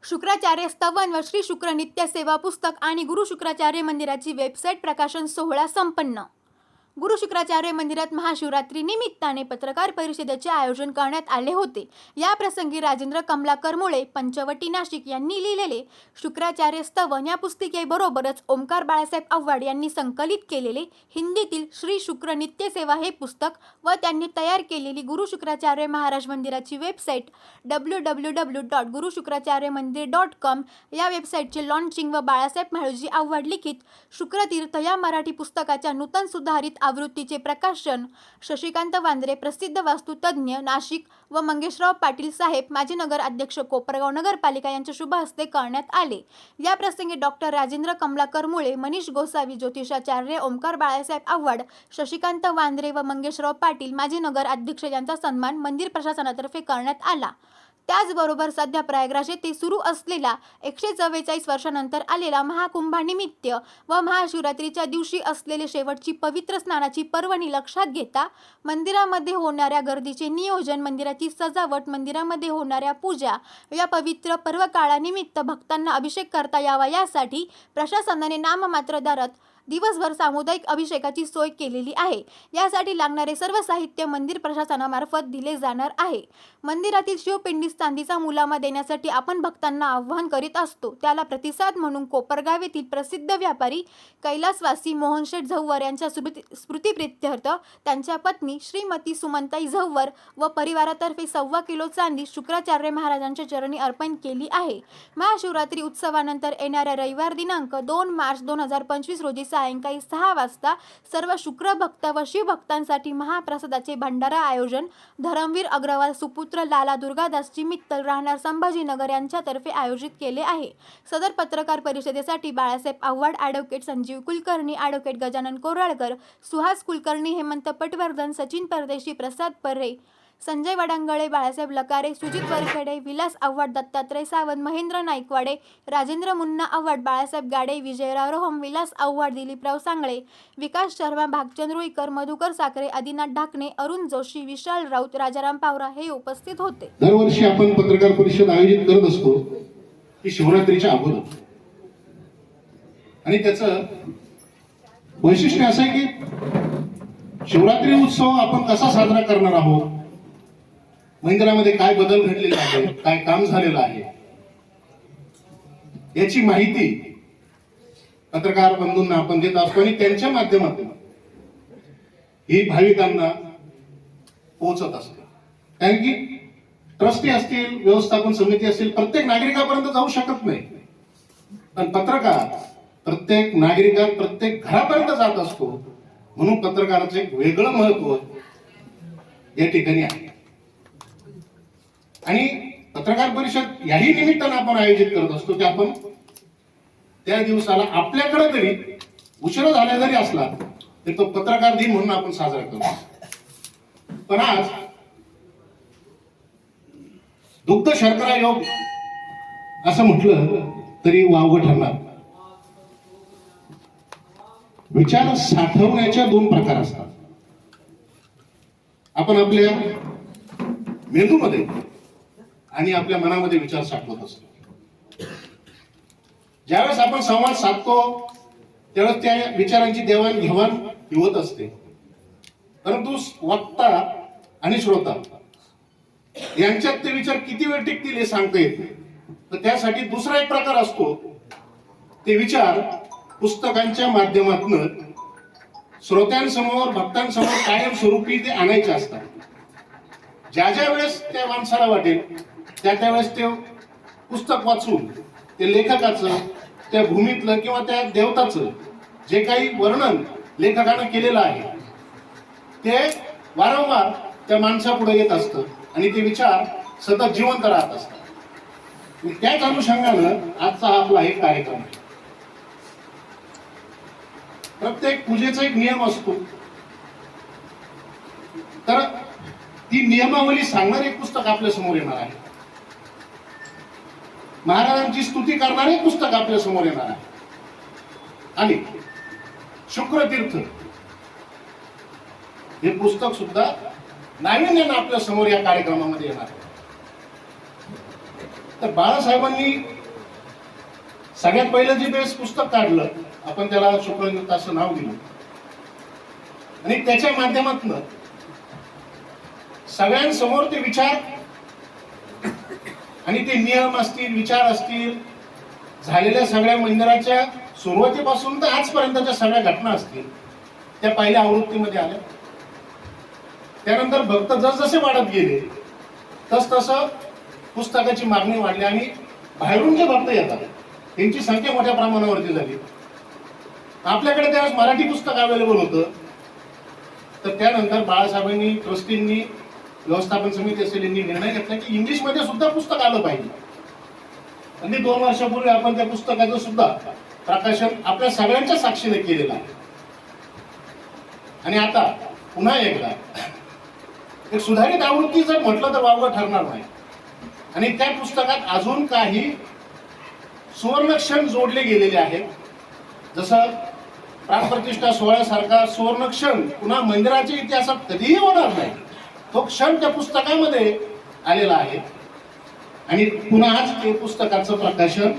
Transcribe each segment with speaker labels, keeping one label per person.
Speaker 1: शुक्राचार्य स्तवन व श्री शुक्र नित्य सेवा पुस्तक आणि गुरु शुक्राचार्य मंदिराची वेबसाईट प्रकाशन सोहळा संपन्न। गुरु शुक्राचार्य मंदिरात महाशिवरात्री निमित्ताने पत्रकार परिषदेचे आयोजन करण्यात आले होते। या प्रसंगी राजेंद्र कमलाकर मुळे पंचवटी नाशिक यांनी लिहिलेले शुक्राचार्य स्तवन या पुस्तिकेबरोबरच ओमकार बाळासाहेब आव्हाड यांनी संकलित केलेले हिंदीतील श्री शुक्र नित्य सेवा हे पुस्तक व त्यांनी तयार केलेली गुरु शुक्राचार्य महाराज मंदिराची वेबसाईट www.gurushukratharyamandir.com या वेबसाईटचे लॉन्चिंग व बाळासाहेब म्हाळुजी आव्हाड लिखित शुक्रतीर्थ या मराठी पुस्तकाच्या नूतन सुधारित आवृत्तीचे प्रकाशन शशिकांत वांद्रे प्रसिद्ध वास्तुतज्ञ नाशिक व मंगेशराव पाटील साहेब माजी नगर अध्यक्ष कोपरगाव नगरपालिका यांच्या शुभ हस्ते करण्यात आले। या प्रसंगी डॉक्टर राजेंद्र कमलाकर मुळे, मनीष गोसावी, ज्योतिषाचार्य ओमकार बाळासाहेब आव्हाड, शशिकांत वांद्रे व मंगेशराव पाटील माजी नगर अध्यक्ष यांचा सन्मान मंदिर प्रशासनातर्फे करण्यात आला। त्याचबरोबर सध्या प्रयागराज येथे सुरू असलेला 144 वर्षानंतर आलेला महाकुंभानिमित्त व महाशिवरात्रीच्या दिवशी असलेले शेवटची पवित्र स्नानाची पर्वणी लक्षात घेता मंदिरामध्ये होणाऱ्या गर्दीचे नियोजन, मंदिराची सजावट, मंदिरामध्ये होणाऱ्या पूजा या पवित्र पर्व काळानिमित्त भक्तांना अभिषेक करता यावा यासाठी प्रशासनाने नाममात्र दरात दिवसभर सामुदायिक अभिषेकाची सोय केलेली आहे। यासाठी लागणारे सर्व साहित्य मंदिर प्रशासनामार्फत दिले जाणार आहे। मंदिरातील शिवपिंडीस चांदीचा मुलामा देण्यासाठी आपण भक्तांना आवाहन करीत असतो। त्याला प्रतिसाद म्हणून कोपरगाव येथील प्रसिद्ध व्यापारी कैलासवासी मोहनशेठ झव्वर यांच्या स्मृतिप्रित्यर्थ त्यांच्या पत्नी श्रीमती सुमनताई झव्वर व परिवारातर्फे 1.25 किलो चांदी शुक्राचार्य महाराजांच्या चरणी अर्पण केली आहे। महाशिवरात्री उत्सवानंतर येणाऱ्या रविवार दिनांक 2 मार्च 2025 रोजी सायंकाळी 6 वाजता सर्व शुक्र भक्त व शिवभक्तांसाठी महाप्रसादाचे भंडारा आयोजन धर्मवीर अग्रवाल सुपुत्र लाला दुर्गादासजी मित्तल राहणार संभाजीनगर यांच्यातर्फे आयोजित केले आहे। सदर पत्रकार परिषदेसाठी बाळासाहेब आव्हाड, ॲडव्होकेट संजीव कुलकर्णी, ॲडव्होकेट गजानन कोराळकर, सुहास कुलकर्णी, हेमंत पटवर्धन, सचिन परदेशी, प्रसाद पर्रे, संजय वडांगळे, बाळासाहेब लकारे, सुजित वरखेडे, विलास आव्हाड, दत्तात्रय सावंत, महेंद्र नाईकवाडे, राजेंद्र मुन्ना आव्हाड, बाळासाहेब गाडे, विजयराव रोहम, विलास आव्हाड, दिलीपराव सांगळे, विकास शर्मा, भागचंद रुईकर, मधुकर साखरे, आदिनाथ ढाकणे, अरुण जोशी, विशाल राऊत, राजाराम पावरा हे उपस्थित होते।
Speaker 2: दरवर्षी आपण पत्रकार परिषद आयोजित करत असतो की शिवरात्रीच्या अगोदर, आणि त्याचं वैशिष्ट्य असं आहे की शिवरात्री उत्सव आपण कसा साजरा करणार आहोत, मंदिरामध्ये काय बदल घडलेले आहे, काय काम झालेलं आहे याची माहिती पत्रकार बंधूंना आपण देत असतो आणि त्यांच्या माध्यमातून ही भाविकांना पोहोचत असते। कारण की ट्रस्टी असतील, व्यवस्थापन समिती असतील, प्रत्येक नागरिकापर्यंत जाऊ शकत नाही, पण पत्रकार प्रत्येक नागरिकात प्रत्येक घरापर्यंत जात असतो। म्हणून पत्रकाराचं एक वेगळं महत्व या ठिकाणी आहे आणि पत्रकार परिषद याही निमित्तानं आपण आयोजित करत असतो की आपण त्या दिवसाला आपल्याकडे तरी उशिरा झाला जरी असला तरी तो पत्रकार दिन म्हणून आपण साजरा करतो। पण आज दुग्ध शर्करा योग असं म्हटलं तरी वावगं ठरणार। विचार साठवण्याच्या 2 प्रकार असतात। आपण आपल्या मेंदूमध्ये आणि आपल्या मनामध्ये विचार साठवत असतो। ज्यावेळेस आपण संवाद साधतो त्यावेळेस त्या विचारांची देवाणघेवाण होत असते, परंतु वक्ता आणि श्रोता यांच्यात ते विचार किती वेळ टिकतील हे सांगता येत नाही। तर त्यासाठी दुसरा एक प्रकार असतो, ते विचार पुस्तकांच्या माध्यमातून श्रोत्यांसमोर, भक्तांसमोर कायमस्वरूपी ते आणायचे असतात। ज्या ज्या वेळेस त्या माणसाला वाटेल त्या वेळेस ते पुस्तक वाचून ते लेखकाचं, त्या भूमीतलं किंवा त्या देवताचं जे काही वर्णन लेखकानं केलेलं आहे ते वारंवार त्या माणसापुढे येत असतं आणि ते विचार सतत जिवंत राहत असतात। त्याच अनुषंगानं आजचा हा आपला एक कार्यक्रम आहे। प्रत्येक पूजेचा एक नियम असतो, तर ती नियमावली सांगणारे एक पुस्तक आपल्या समोर येणार आहे। महाराजांची स्तुती करणारे पुस्तक आपल्या समोर येणार आहे आणि शुक्रतीर्थ हे पुस्तक सुद्धा नाविन्यानं आपल्या समोर या कार्यक्रमामध्ये येणार आहे। तर बाळासाहेबांनी सगळ्यात पहिलं जे बेस पुस्तक काढलं आपण त्याला शुक्रयुक्त असं नाव दिलं आणि त्याच्या माध्यमातून सगळ्यांसमोर ते विचार आणि ते नियम असतील, विचार असतील, झालेल्या सगळ्या मंदिराच्या सुरुवातीपासून तर आजपर्यंतच्या सगळ्या घटना असतील त्या पहिल्या आवृत्तीमध्ये आल्या. त्यानंतर भक्त जसजसे वाढत गेले तसतसं पुस्तकाची मागणी वाढली आणि बाहेरून जे भक्त येतात त्यांची संख्या मोठ्या प्रमाणावरती झाली. आपल्याकडे त्यावेळेस मराठी पुस्तक अवेलेबल होतं. तर त्यानंतर बाळासाहेबांनी, ट्रस्टींनी, व्यवस्थापन समिती असेल यांनी निर्णय घेतला की इंग्लिशमध्ये सुद्धा पुस्तक आलं पाहिजे. आणि 2 वर्षापूर्वी आपण त्या पुस्तकाचं सुद्धा प्रकाशन आपल्या सगळ्यांच्या साक्षीने केलेलं आहे. आणि आता पुन्हा एकदा एक सुधारित आवृत्ती जर म्हटलं तर वावगं ठरणार नाही. आणि त्या पुस्तकात अजून काही सुवर्णक्षण जोडले गेलेले आहेत. जसं प्राणप्रतिष्ठा सोहळ्यासारखा सुवर्णक्षण पुन्हा मंदिराच्या इतिहासात कधीही होणार नाही, तो क्षण त्या पुस्तकामध्ये आलेला आहे. आणि पुन्हा आज ते पुस्तकाचं प्रकाशन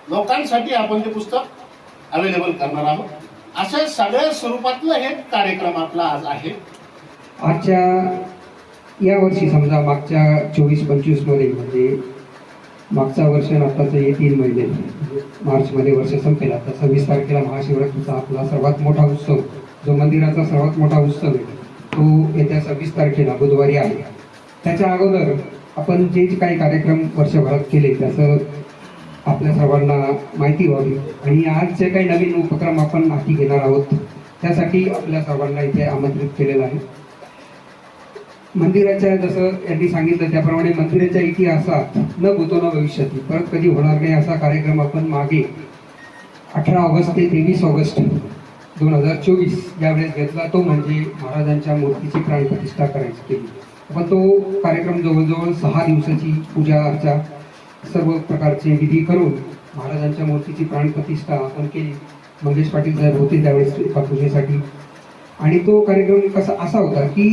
Speaker 2: लोकांसाठी आपण ते पुस्तक अवेलेबल करणार आहोत. अशा सगळ्या स्वरूपातलं हे कार्यक्रम आपला आज आहे.
Speaker 3: आजच्या या वर्षी समजा मागच्या 24-25 मध्ये म्हणजे मागचा वर्ष आणि आत्ताचे हे 3 महिने मार्चमध्ये वर्ष संपेल. आता 26 तारखेला महाशिवरात्रीचा आपला सर्वात मोठा उत्सव, जो मंदिराचा सर्वात मोठा उत्सव आहे, तो येत्या 26 तारखेला बुधवारी आहे. त्याच्या अगोदर आपण जे काही कार्यक्रम वर्षभरात केले त्याचं आपल्या सर्वांना माहिती व्हावी आणि आज जे काही नवीन उपक्रम आपण हाती घेणार आहोत त्यासाठी आपल्या सर्वांना इथे आमंत्रित केलेलं आहे. मंदिराच्या जसं यांनी सांगितलं त्याप्रमाणे मंदिराच्या इतिहासात न भूतो न भविष्यती, परत कधी होणार नाही असा कार्यक्रम आपण मागे 18 ऑगस्ट ते 23 ऑगस्ट 2024 यावेळेस घेतला. तो म्हणजे महाराजांच्या मूर्तीची प्राणप्रतिष्ठा करायची केली. पण तो कार्यक्रम जवळजवळ 6 दिवसाची पूजा अर्चा सर्व प्रकारचे विधी करून महाराजांच्या मूर्तीची प्राणप्रतिष्ठा आपण केली. मंगेश पाटील साहेब होते त्यावेळेस पूजेसाठी. आणि तो कार्यक्रम कसा असा होता की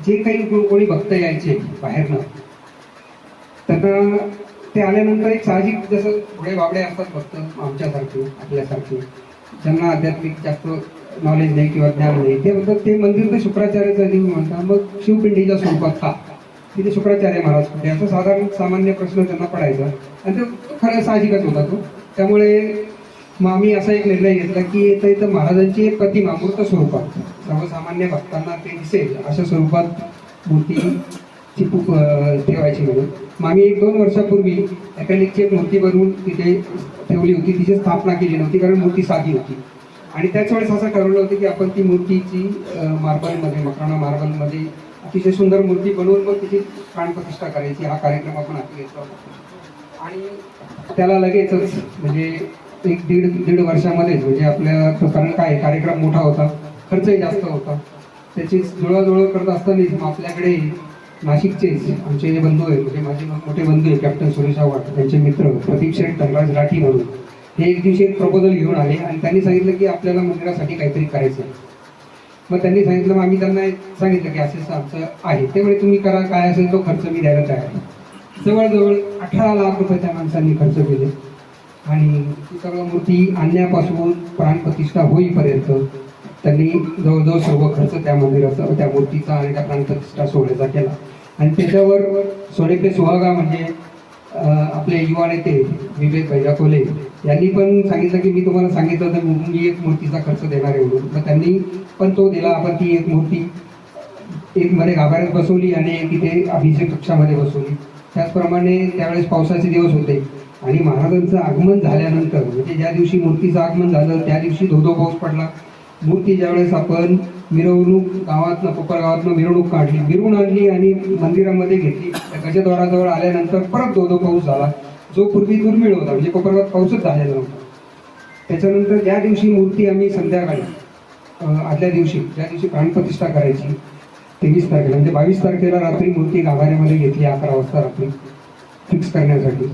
Speaker 3: जे काही कोणी भक्त यायचे बाहेरनं, त्यांना ते आल्यानंतर एक साहजिक जसं थोडे बाबडे असतात भक्त आमच्यासारखे आपल्यासारखे ज्यांना आध्यात्मिक जास्त नॉलेज नाही किंवा ज्ञान नाही, ते म्हणतात ते मंदिर तर शुक्राचार्याचं देव म्हणतात, मग शिवपिंडीच्या स्वरूपात का तिथे शुक्राचार्य महाराज कुठे, असं साधारण सामान्य प्रश्न त्यांना पडायचा. आणि तो खरं साहजिकच होता तो. त्यामुळे मग आम्ही असा एक निर्णय घेतला की इथं महाराजांची एक प्रतिमा मूर्त स्वरूपात सर्वसामान्य भक्तांना ते दिसेल अशा स्वरूपात मूर्तीची ठेवायची म्हणून. मग आम्ही 1-2 वर्षापूर्वी अकॅलिकची एक मूर्ती बनवून तिथे ठेवली होती. तिची स्थापना केली नव्हती कारण मूर्ती साधी होती. आणि त्याच वेळेस असं ठरवलं होतं की आपण ती मूर्तीची मार्बलमध्ये, मकराणा मार्बलमध्ये अतिशय सुंदर मूर्ती बनवून मग तिची प्राणप्रतिष्ठा करायची. हा कार्यक्रम आपण हाती घेतला होता. आणि त्याला लगेचच म्हणजे 1-1.5 वर्षामध्येच म्हणजे आपल्या कारण काय कार्यक्रम मोठा होता, खर्चही जास्त होता, त्याची जुळवाजुळव करत असतानाच मग आपल्याकडे नाशिकचेच आमचे जे बंधू आहेत, म्हणजे माझे मोठे बंधू आहेत कॅप्टन सुरेश आव्हाड, त्यांचे मित्र प्रदीप शेठ धनराज राठी म्हणून, हे एक दिवशी एक प्रपोजल घेऊन आले आणि त्यांनी सांगितलं की आपल्याला मंदिरासाठी काहीतरी करायचं आहे. मग त्यांनी सांगितलं, मग आम्ही त्यांना सांगितलं की असं आमचं आहे, त्यामुळे तुम्ही करा, काय असेल तो खर्च मी द्यायला तयार आहे. जवळजवळ 18 लाख रुपये त्या माणसांनी खर्च केले. आणि ती सर्व मूर्ती आणण्यापासून प्राणप्रतिष्ठा होईपर्यंत त्यांनी जवळजवळ सर्व खर्च त्या मंदिराचा, त्या मूर्तीचा आणि त्या प्राणप्रतिष्ठा सोहळ्याचा केला. आणि त्याच्यावर सोडेपे सुहागा म्हणजे आपले युवा नेते विवेक भैयाकोले यांनी पण सांगितलं की मी तुम्हाला सांगितलं तर मी एक मूर्तीचा खर्च देणार आहे म्हणून. मग त्यांनी पण तो दिला. आपण ती एक मूर्ती एक मध्ये गाभाऱ्यात बसवली आणि एक इथे अभिषेक कक्षामध्ये बसवली. त्याचप्रमाणे त्यावेळेस पावसाचे दिवस होते आणि महाराजांचं आगमन झाल्यानंतर म्हणजे ज्या दिवशी मूर्तीचं आगमन झालं त्या दिवशी धोधो पाऊस पडला. मूर्ती ज्यावेळेस आपण मिरवणूक गावातनं, कोपरगावातनं मिरवणूक काढली, मिरवून आणली आणि मंदिरामध्ये घेतली. गजद्वाराजवळ आल्यानंतर परत धोधो पाऊस झाला, जो पूर्वी दुर्मिळ होता, म्हणजे कोपरगावात पाऊसच झालेला नव्हता. त्याच्यानंतर ज्या दिवशी मूर्ती आम्ही संध्याकाळी आदल्या दिवशी ज्या दिवशी प्राणप्रतिष्ठा करायची 23 तारखेला म्हणजे 22 तारखेला रात्री मूर्ती गाभाऱ्यामध्ये घेतली 11 वाजता रात्री फिक्स करण्यासाठी.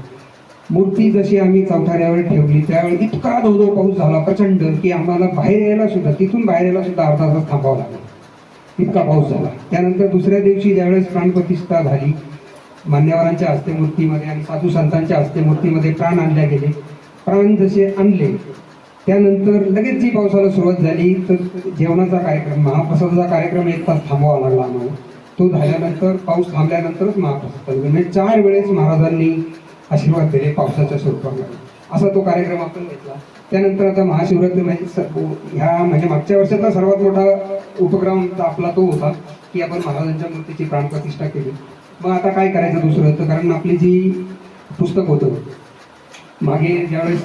Speaker 3: मूर्ती जशी आम्ही चौथाऱ्यावर ठेवली त्यावेळी इतका धोधो पाऊस झाला प्रचंड की आम्हाला बाहेर यायला सुद्धा, तिथून बाहेर यायला सुद्धा अर्धा तास थांबावं लागलं, इतका पाऊस झाला. त्यानंतर दुसऱ्या दिवशी ज्यावेळेस प्राणप्रतिष्ठा झाली, मान्यवरांच्या हस्ते मूर्तीमध्ये आणि साधू संतांच्या हस्ते मूर्तीमध्ये प्राण आणल्या गेले. प्राण जसे आणले त्यानंतर लगेच जी पावसाला सुरुवात झाली तर जेवणाचा कार्यक्रम महाप्रसादाचा कार्यक्रम 1 तास थांबवावा लागला आम्हाला. तो झाल्यानंतर पाऊस थांबल्यानंतरच महाप्रसाद चालू. म्हणजे 4 वेळेस महाराजांनी आशीर्वाद दिले पावसाच्या स्वरूपामध्ये. असा तो कार्यक्रम आपण घेतला. त्यानंतर आता महाशिवरात्री म्हणजे मागच्या वर्षातला सर्वात मोठा उपक्रम आपला तो होता की आपण महाराजांच्या मूर्तीची प्राणप्रतिष्ठा केली. मग आता काय करायचं दुसरं, तर कारण आपली जी पुस्तक होतं मागे ज्यावेळेस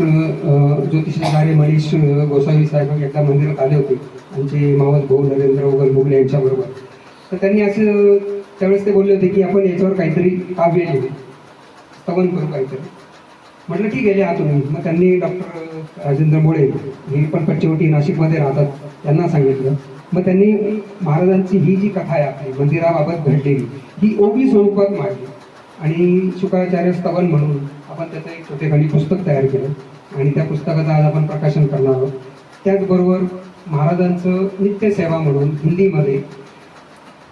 Speaker 3: ज्योतिषाचार्य मनीष गोसावी साहेब एकदा मंदिरात आले होते आमचे मावस भाऊ नरेंद्र ओगल मुगले यांच्याबरोबर. तर त्यांनी असं त्यावेळेस ते बोलले होते की आपण याच्यावर काहीतरी काव्य लिहू, स्तवन करू काहीतरी. म्हटलं ठीक आहे लिहा तुम्ही. मग त्यांनी डॉक्टर राजेंद्र मोळे हे पण पच्चवटी नाशिकमध्ये राहतात त्यांना सांगितलं. मग त्यांनी महाराजांची ही जी कथा आहे आपली मंदिराबाबत घडलेली ही ओवी स्वरूपात मांडली आणि शुक्राचार्य स्तवन म्हणून आपण त्याचं एक छोटेखानी पुस्तक तयार केलं आणि त्या पुस्तकाचं आज आपण प्रकाशन करणार आहोत. त्याचबरोबर महाराजांचं नित्यसेवा म्हणून हिंदीमध्ये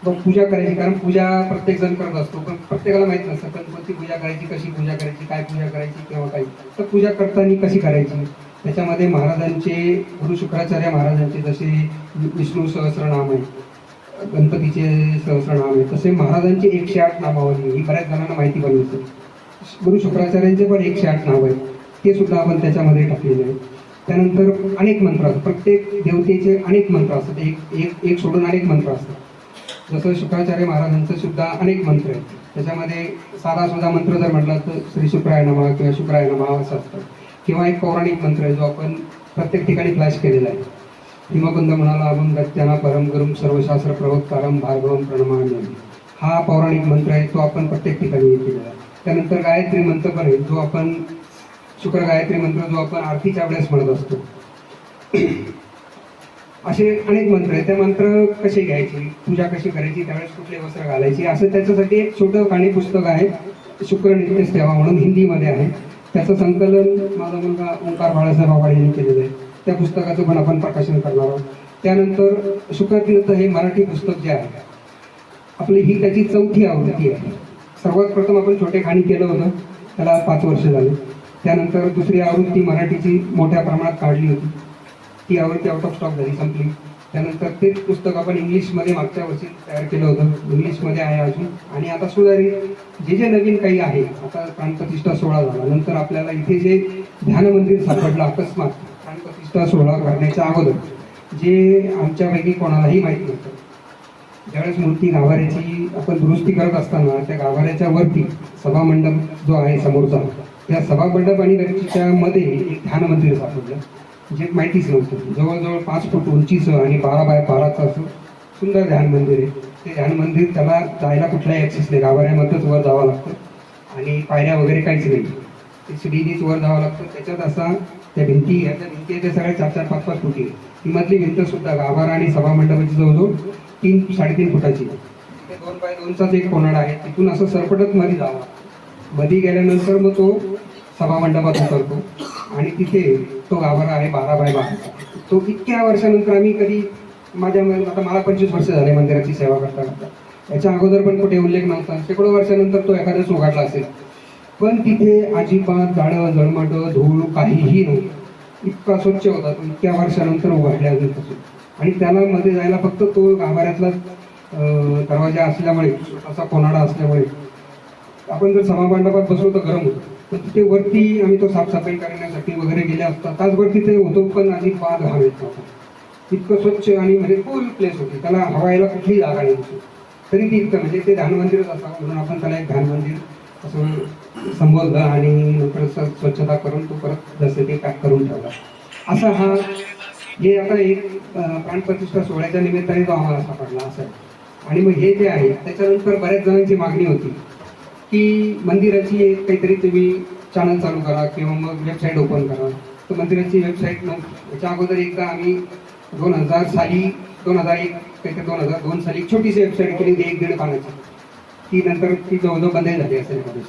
Speaker 3: पूजा करायची, कारण पूजा प्रत्येक जण करत असतो पण प्रत्येकाला माहीत नसतं पण कोणती पूजा करायची, कशी पूजा करायची, काय पूजा करायची किंवा काही. तर पूजा करताना कशी करायची त्याच्यामध्ये महाराजांचे गुरु शुक्राचार्य महाराजांचे जसे विष्णू सहस्रनाम आहे, गणपतीचे सहस्रनाम आहे, तसे महाराजांची 108 नामावली ही बऱ्याच जणांना माहिती पण नसते. गुरु शुक्राचार्यांचे पण 108 नाव आहेत ते सुद्धा आपण त्याच्यामध्ये टाकलेले आहे. त्यानंतर अनेक मंत्र असतात, प्रत्येक देवतेचे अनेक मंत्र असतात, एक सोडून अनेक मंत्र असतात. जसं शुक्राचार्य महाराजांचं सुद्धा अनेक मंत्र आहेत. त्याच्यामध्ये साधा सुद्धा मंत्र जर म्हटला तर श्री शुक्राय नमः किंवा शुक्राय नमः असं असतं. किंवा एक पौराणिक मंत्र आहे जो आपण प्रत्येक ठिकाणी फ्लॅश केलेला आहे. हिमकुंद म्हणाला अभं गत्याना परम गुरुम सर्वशास्त्र प्रवक्तारम भार्गवम प्रणमाम्यहं. हा पौराणिक मंत्र आहे तो आपण प्रत्येक ठिकाणी केलेला आहे. त्यानंतर गायत्री मंत्र पण आहे जो आपण शुक्र गायत्री मंत्र जो आपण आरतीच्या वेळेस म्हणत असतो. असे अनेक मंत्र आहेत. ते मंत्र कसे घ्यायचे, पूजा कशी करायची, त्यावेळेस कुठले वस्त्र घालायची, असं त्याच्यासाठी एक छोटं खाणी पुस्तक आहे शुक्र नित्यसेवा म्हणून हिंदीमध्ये आहे. त्याचं संकलन माझा मुलगा ओंकार बाळासाहेब आव्हाड यांनी केलेलं आहे. त्या पुस्तकाचं पण आपण प्रकाशन करणार आहोत. त्यानंतर शुक्रतीर्थ हे मराठी पुस्तक जे आहे आपली ही त्याची 4थी आवृत्ती आहे. सर्वात प्रथम आपण छोटे खाणी केलं होतं त्याला 5 वर्ष झाले. त्यानंतर दुसरी आवृत्ती मराठीची मोठ्या प्रमाणात काढली होती, ती आवृत्ती आउट ऑफ स्टॉक झाली, संपली. त्यानंतर तेच पुस्तक आपण इंग्लिशमध्ये मागच्या वर्षी तयार केलं होतं, इंग्लिशमध्ये आहे अजून. आणि आता सुधारित जे नवीन काही आहे, आता प्राणप्रतिष्ठा सोहळा झाला नंतर आपल्याला इथे जे ध्यान मंदिर सापडलं अकस्मात प्राणप्रतिष्ठा सोहळा करण्याच्या अगोदर, जे आमच्यापैकी कोणालाही माहीत नव्हतं. ज्यावेळेस मूर्ती गाभाऱ्याची आपण दुरुस्ती करत असताना त्या गाभाऱ्याच्या वरती सभामंडप जो आहे समोरचा, त्या सभामंडप आणि त्याच्यामध्ये एक ध्यान मंदिर सापडलं जे माहितीच नव्हतं. जवळजवळ 5 फूट उंचीचं आणि 12 बाय 12चं असं सुंदर ध्यान मंदिर आहे. ते ध्यान मंदिर त्याला जायला कुठलाही ॲक्सेस नाही, गाभाऱ्यामध्येच वर जावं लागतं आणि पायऱ्या वगैरे काहीच नाही, ते सीडीनीच वर जावं लागतं. त्याच्यात असा त्या भिंती त्या सगळ्या 4-4, 5-5 फुटी. ती मधली भिंत सुद्धा गाभारा आणि सभामंडपाची जवळजवळ 3-3.5 फुटाची. ते 2 बाय 2चाच एक कोनाडा आहे. तिथून असं सरपटत मध्ये जावं. मध्ये गेल्यानंतर मग तो सभामंडपात उतरतो आणि तिथे तो गाभारा आहे 12 बाय 12. तो इतक्या वर्षानंतर आम्ही कधी आता मला 25 वर्ष झाले मंदिराची सेवा करता करता, याच्या अगोदर पण कुठे उल्लेख नव्हता. शेकडो वर्षानंतर तो एखाद्याच उघडला असेल, पण तिथे अजिबात जाडं जळमटं धूळ काहीही नव्हतं. इतका स्वच्छ होता तो इतक्या वर्षानंतर उघडल्या अजूनपासून. आणि त्याला मध्ये जायला फक्त तो गाभाऱ्यातला दरवाजा असल्यामुळे, असा कोनाडा असल्यामुळे आपण जर सभामंडपात बसलो तर गरम होतं. तर तिथे वरती आम्ही तो साफसफाई करण्यासाठी वगैरे गेले असता तासभर तिथे होतो, पण अजिबात घाम येत नव्हता. इतकं स्वच्छ आणि म्हणजे फुल प्लेस होती, त्याला हवायला कुठलीही जागा नाही होती. तरी ती इतकं म्हणजे ते ध्यान मंदिरच असावं म्हणून आपण त्याला एक ध्यान मंदिर असं संबोधलं आणि नंतर स्वच्छता करून तो परत जसं ते पॅक करून ठेवला. असा हा हे आता एक प्राणप्रतिष्ठा सोहळ्याच्या निमित्ताने तो आम्हाला सापडला असं आहे. आणि मग हे जे आहे त्याच्यानंतर बऱ्याच जणांची मागणी होती की मंदिराची एक काहीतरी तुम्ही चॅनल चालू करा किंवा मग वेबसाईट ओपन करा. तर मंदिराची वेबसाईट नव्हती. याच्या अगोदर एकदा आम्ही 2000 साली 2001 काहीतरी 2002 साली एक छोटीशी वेबसाईट केली 1-1.5 पानाची. ती नंतर ती जवळजवळ बंद झाली असेल कधीच.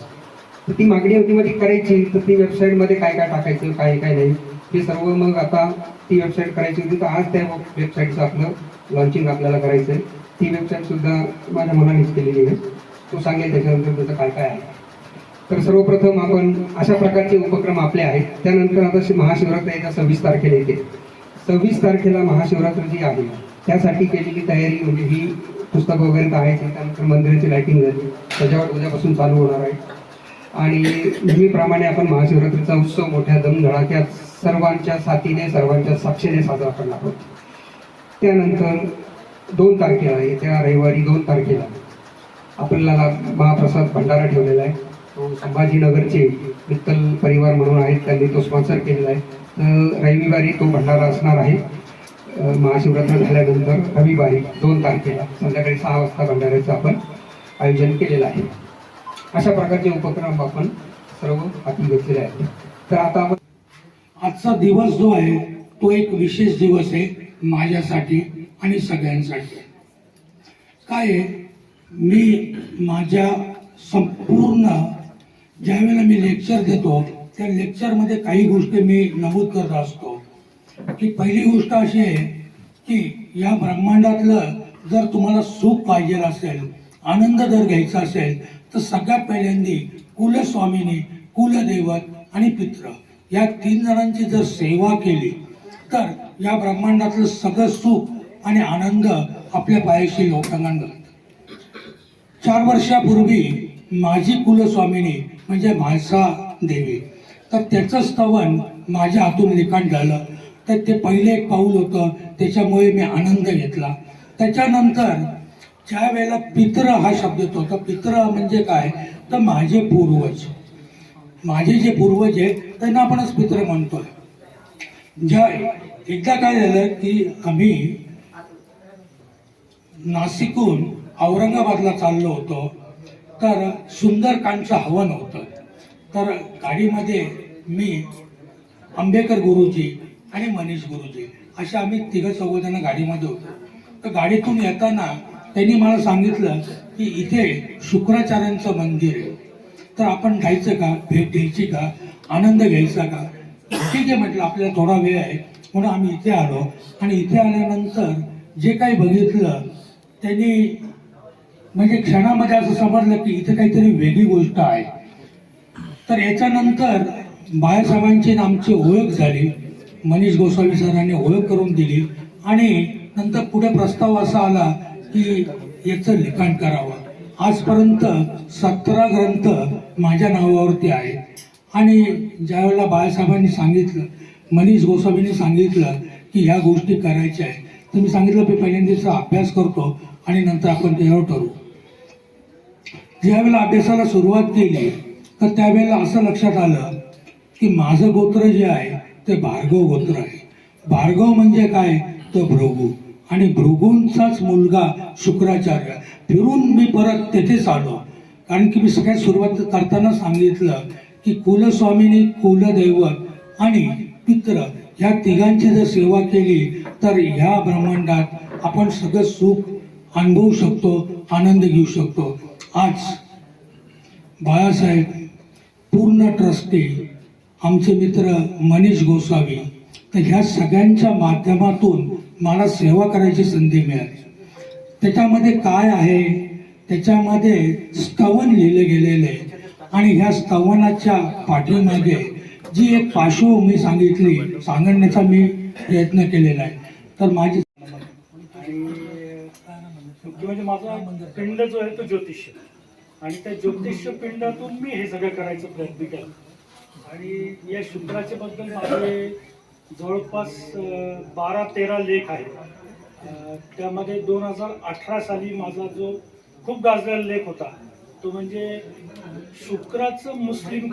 Speaker 3: तर ती मागणी होती मग ती करायची. तर ती वेबसाईटमध्ये काय काय टाकायचं काय काय नाही हे सर्व मग आता ती वेबसाईट करायची होती. तर आज त्या वेबसाईटचं आपलं लॉन्चिंग आपल्याला करायचं आहे. ती वेबसाईट सुद्धा माझ्या मनानेच केलेली आहे. तो सांगेल त्याच्यानंतर त्याचं काय काय आहे. तर सर्वप्रथम आपण अशा प्रकारचे उपक्रम आपले आहेत. त्यानंतर आता महाशिवरात्र येत्या 26 तारखेला येते. 26 तारखेला महाशिवरात्र जी आहे त्यासाठी केलेली तयारी म्हणजे ही पुस्तक वगैरे तर आहेच, त्यानंतर मंदिराची लाईटिंग झाली, सजावट उद्यापासून चालू होणार आहे. आणि नेहमीप्रमाणे आपण महाशिवरात्रीचा उत्सव मोठ्या दमधडाक्यात सर्वांच्या साथीने सर्वांच्या साक्षीने साजरा करणार आहोत. त्यानंतर 2 तारखेला येत्या रविवारी 2 तारखेला आपल्याला महाप्रसाद भंडारा ठेवलेला आहे. तो संभाजीनगरचे विठ्ठल परिवार म्हणून आहेत, त्यांनी तो स्पॉन्सर केलेला आहे. तर रविवारी तो भंडारा असणार आहे. महाशिवरात्र झाल्यानंतर रविवारी 2 तारखेला संध्याकाळी 6 वाजता भंडाऱ्याचं आपण आयोजन केलेलं आहे. अशा प्रकारचे उपक्रम आपण सर्व हाती घेतलेले आहेत. तर आता आपण
Speaker 4: आजचा दिवस जो आहे तो एक विशेष दिवस आहे माझ्यासाठी आणि सगळ्यांसाठी. काय आहे, मी माझ्या संपूर्ण ज्यावेळेला मी लेक्चर देतो त्या लेक्चरमध्ये काही गोष्टी मी नमूद करत असतो. की पहिली गोष्ट अशी आहे की या ब्रह्मांडातलं जर तुम्हाला सुख पाहिजे असेल, आनंद जर घ्यायचा असेल, तर सगळ्यात पहिल्यांदी कुलस्वामिनी, कुलदैवत आणि पित्र या 3 जणांची जर सेवा केली तर या ब्रह्मांडातलं सगळं सुख आणि आनंद आपल्या पायाशी लोटांगण घालतं. 4 वर्षापूर्वी माझी कुलस्वामिनी म्हणजे म्हाळसा देवी, तर त्याचं स्तवन माझ्या हातून लिखाण झालं. तर ते पहिले एक पाऊल होतं, त्याच्यामुळे मी आनंद घेतला. त्याच्यानंतर ज्या वेळेला पित्र हा शब्द येतो, तर पित्र म्हणजे काय, तर माझे पूर्वज, माझे जे पूर्वज आहे त्यांना आपणच पित्र म्हणतोय. एकदा काय झालं की आम्ही नाशिकहून औरंगाबादला चाललो होतो. तर सुंदरकांडचं हवन होतं. तर गाडीमध्ये मी, आंबेकर गुरुजी आणि मनीष गुरुजी अशा आम्ही 3-4 जण गाडीमध्ये होतो. तर गाडीतून येताना त्यांनी मला सांगितलं की इथे शुक्राचार्यांचं मंदिर आहे, तर आपण जायचं का, भेट द्यायची का, आनंद घ्यायचा का. ठीक आहे म्हटलं, आपल्याला थोडा वेळ आहे म्हणून आम्ही इथे आलो. आणि इथे आल्यानंतर जे काही बघितलं त्यांनी म्हणजे क्षणामध्ये असं समजलं की इथे काहीतरी वेगळी गोष्ट आहे. तर याच्यानंतर बाळासाहेबांची आमची ओळख झाली. मनीष गोसावी सरांनी ओळख करून दिली आणि नंतर पुढे प्रस्ताव असा आला की याचं लिखाण करावं. आजपर्यंत 17 ग्रंथ माझ्या नावावरती आहेत. आणि ज्यावेळेला बाळासाहेबांनी सांगितलं, मनीष गोसावींनी सांगितलं की ह्या गोष्टी करायच्या आहेत, तर मी सांगितलं की पहिल्यांदा अभ्यास करतो आणि नंतर आपण त्यावर ठरवू. ज्यावेळेला अभ्यासाला सुरुवात केली तर त्यावेळेला असं लक्षात आलं की माझं गोत्र जे आहे ते भार्गव गोत्र आहे. भार्गव म्हणजे काय, तर भृगू, आणि भृगूंचाच मुलगा शुक्राचार्य. फिरून मी परत तेथेच आलो, कारण की मी सगळ्यात सुरुवात करताना सांगितलं की कुलस्वामिनी, कुलदैवत आणि पित्र ह्या तिघांची जर सेवा केली तर ह्या ब्रह्मांडात आपण सगळं सुख अनुभवू शकतो, आनंद घेऊ शकतो. आज बाळासाहेब, पूर्ण ट्रस्टी, आमचे मित्र मनीष गोसावी, तर ह्या सगळ्यांच्या माध्यमातून मला सेवा करायची संधी मिळाली. त्याच्यामध्ये काय आहे, त्याच्यामध्ये स्तवन लिहिले गेलेले आणि ह्या स्तवनाच्या पाठीमागे जी एक पार्श्वभूमी सांगण्याचा मी प्रयत्न केलेला आहे. तर माझी
Speaker 5: म्हणजे माझा पिंड जो आहे तो ज्योतिष्य, आणि त्या ज्योतिष्य पिंडातून मी हे सगळं करायचा प्रयत्न केला. आणि या शुक्राच्या बद्दल माझे जवळपास 12-13 लेख आहेत. त्यामध्ये 2018 साली माझा जो खूप गाजलेला लेख होता तो म्हणजे शुक्राचं मुस्लिम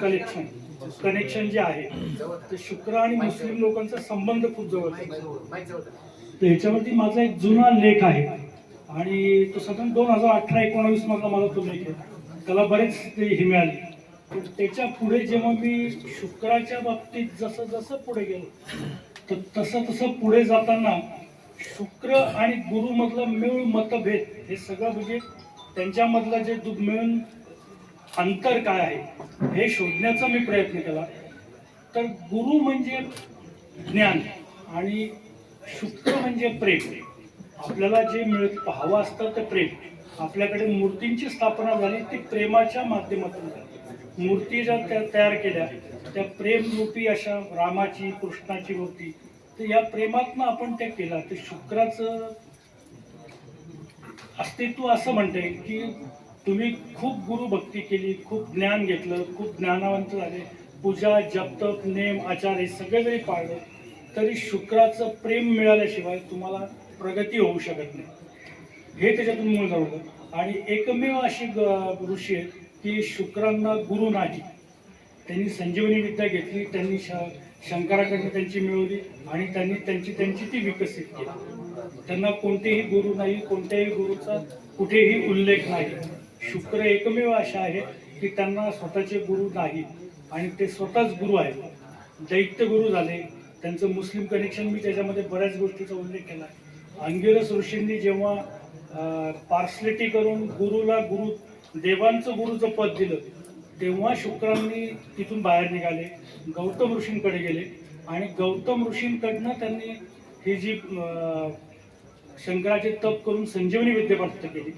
Speaker 5: कनेक्शन जे आहे, ते शुक्र आणि मुस्लिम लोकांचा संबंध खूप जवळचा. तर ह्याच्यावरती माझा एक जुना लेख आहे आणि तो साधारण 2018-19 मधला माझा तो लेख आहे. त्याला बरेच हे मिळाली. पण त्याच्या पुढे जेव्हा मी शुक्राच्या बाबतीत जसं जसं पुढे गेलो तर तसं पुढे जाताना शुक्र आणि गुरु मधला मूळ मतभेद हे सगळं म्हणजे त्यांच्यामधलं जे मिळून अंतर काय आहे हे शोधण्याचा मी प्रयत्न केला. तर गुरु म्हणजे ज्ञान आणि शुक्र म्हणजे प्रेम. आपल्याला जे हवं असतं ते प्रेम. आपल्याकडे मूर्तींची स्थापना झाली ती प्रेमाच्या माध्यमातून झाली. मूर्ती ज्या तयार केल्या त्या प्रेमरूपी अशा रामाची कृष्णाची मूर्ती, तर या प्रेमातनं आपण ते केला. ते शुक्राचं अस्तित्व असं म्हणते की तुम्ही खूप गुरुभक्ती केली, खूप ज्ञान घेतलं, खूप ज्ञानवंत झाले, पूजा जप नेम आचार हे सगळे जरी पाळलं तरी शुक्राचं प्रेम मिळाल्याशिवाय तुम्हाला प्रगती होऊ शकत नाही. हे त्याच्यातून मूळ जावलं. आणि एकमेव अशी ऋषी आहे की शुक्रांना गुरु नाही. त्यांनी संजीवनी विद्या घेतली, त्यांनी शंकराकडनं त्यांची मिळवली आणि त्यांनी त्यांची ती विकसित केली. त्यांना कोणतेही गुरु नाही, कोणत्याही गुरुचा कुठेही उल्लेख नाही. शुक्र एकमेव अशा आहे की त्यांना स्वतःचे गुरु नाही आणि ते स्वतःच गुरु आहेत. दैत्य गुरु झाले. त्यांचं मुस्लिम कनेक्शन मी त्याच्यामध्ये बऱ्याच गोष्टीचा उल्लेख केला. अंगिरस ऋषींनी जेव्हा पार्सलिटी करून गुरुला देवांचं गुरुचं पद दिलं तेव्हा शुक्रांनी तिथून बाहेर निघाले, गौतम ऋषींकडे गेले आणि गौतम ऋषींकडनं त्यांनी ही जी शंकराचे तप करून संजीवनी विद्या प्राप्त केली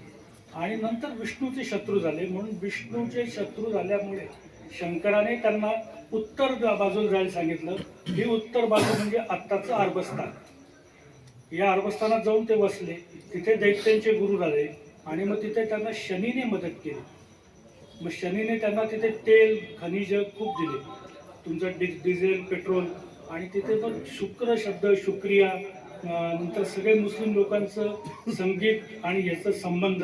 Speaker 5: आणि नंतर विष्णूचे शत्रू झाले. म्हणून विष्णूचे शत्रू झाल्यामुळे शंकराने त्यांना उत्तर बाजूला जायला सांगितलं. ही उत्तर बाजू म्हणजे आत्ताचं अरबस्तान. या अरबस्थानात जाऊन ते बसले. तिथे दैत्यांचे गुरु झाले आणि मग तिथे त्यांना शनीने मदत केली. मग शनीने त्यांना तिथे तेल खनिज खूप दिले, तुमचं डिझेल पेट्रोल. आणि तिथे पण शुक्र शब्द शुक्रिया नंतर सगळे मुस्लिम लोकांचं संगीत आणि याचा संबंध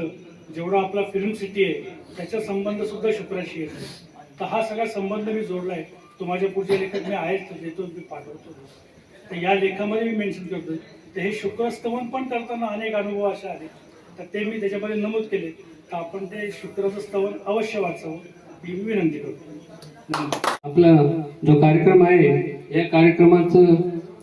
Speaker 5: जेवढा आपला फिल्म सिटी आहे त्याचा संबंध सुद्धा शुक्राशी येतो. तर हा सगळा संबंध मी जोडला आहे. तो माझ्या पुढच्या लेखात मी आहेच देतो, मी पाठवतो. तर या लेखामध्ये मी मेन्शन करतो. तर हे शुक्रस्तवन पण करताना अनेक अनुभव असे आले तर ते मी त्याच्यामध्ये नमूद केले. तर आपण ते शुक्राचं स्तवन अवश्य वाचावं ही मी विनंती करतो.
Speaker 3: आपला जो कार्यक्रम आहे या कार्यक्रमाचं